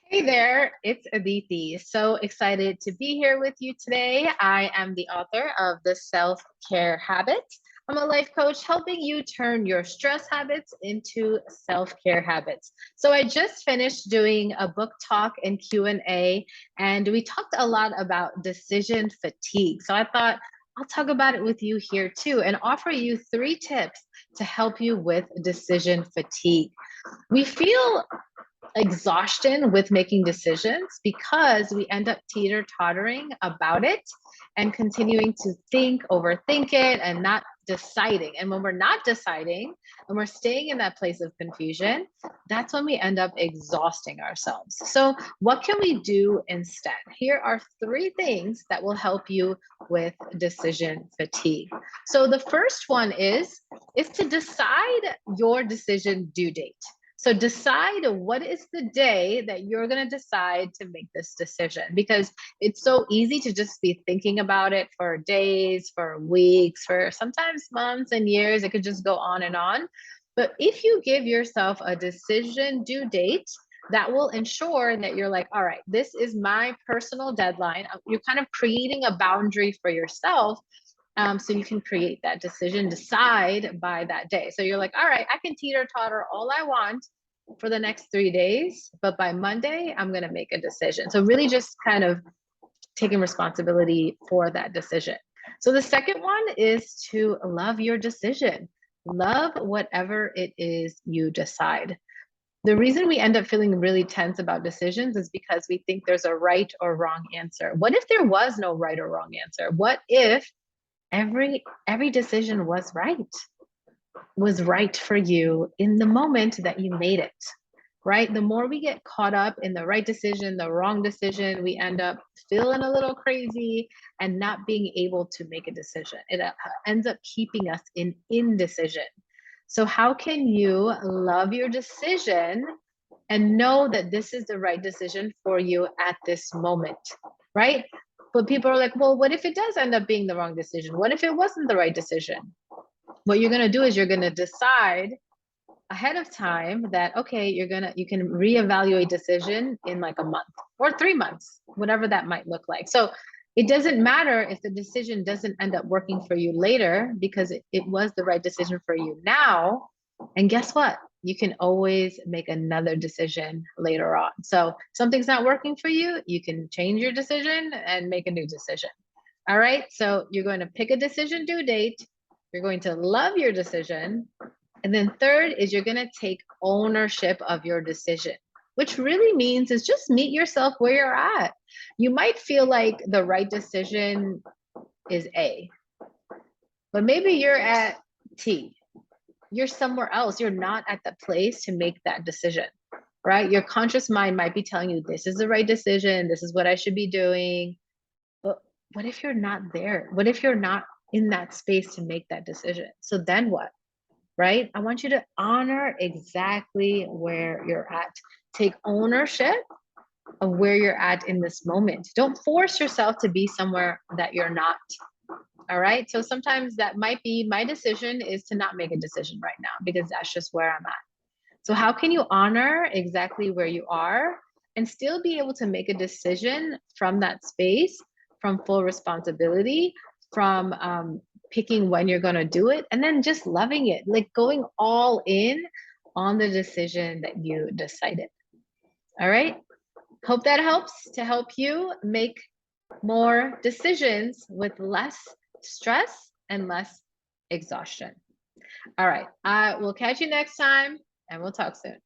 Hey there, it's Aditi. So excited to be here with you today. I am the author of The Self-Care Habit. I'm a life coach helping you turn your stress habits into self-care habits. So I just finished doing a book talk and Q&A, and we talked a lot about decision fatigue. So I thought I'll talk about it with you here too and offer you 3 tips to help you with decision fatigue. We feel exhaustion with making decisions because we end up teeter-tottering about it and continuing to overthink it, and not deciding. And when we're not deciding and we're staying in that place of confusion, that's when we end up exhausting ourselves. So, what can we do instead? Here are 3 things that will help you with decision fatigue. So, the first one is to decide your decision due date. So decide what is the day that you're going to decide to make this decision, because it's so easy to just be thinking about it for days, for weeks, for sometimes months and years. It could just go on and on. But if you give yourself a decision due date, that will ensure that you're like, all right, this is my personal deadline. You're kind of creating a boundary for yourself, so you can create that decision, decide by that day. So you're like, all right, I can teeter totter all I want for the next 3 days, but by Monday, I'm going to make a decision. So really just kind of taking responsibility for that decision. So the second one is to love your decision. Love whatever it is you decide. The reason we end up feeling really tense about decisions is because we think there's a right or wrong answer. What if there was no right or wrong answer? What if every decision was right for you in the moment that you made it, right? The more we get caught up in the right decision, the wrong decision, we end up feeling a little crazy and not being able to make a decision. It ends up keeping us in indecision. So how can you love your decision and know that this is the right decision for you at this moment, right? But people are like, well, what if it does end up being the wrong decision? What if it wasn't the right decision? What you're going to do is you're going to decide ahead of time that, okay, you can reevaluate decision in like a month or 3 months, whatever that might look like. So it doesn't matter if the decision doesn't end up working for you later, because it was the right decision for you now. And guess what? You can always make another decision later on. So something's not working for you, you can change your decision and make a new decision. All right. So you're going to pick a decision due date. You're going to love your decision. And then third is you're going to take ownership of your decision, which really means is just meet yourself where you're at. You might feel like the right decision is A, but maybe you're at T. You're somewhere else. You're not at the place to make that decision, right? Your conscious mind might be telling you this is the right decision. This is what I should be doing. But what if you're not there? What if you're not in that space to make that decision? So then what? Right? I want you to honor exactly where you're at. Take ownership of where you're at in this moment. Don't force yourself to be somewhere that you're not. All right. So sometimes that might be my decision is to not make a decision right now because that's just where I'm at. So, how can you honor exactly where you are and still be able to make a decision from that space, from full responsibility, from picking when you're going to do it, and then just loving it, like going all in on the decision that you decided? All right. Hope that helps to help you make more decisions with less stress and less exhaustion. All right. I will catch you next time and we'll talk soon.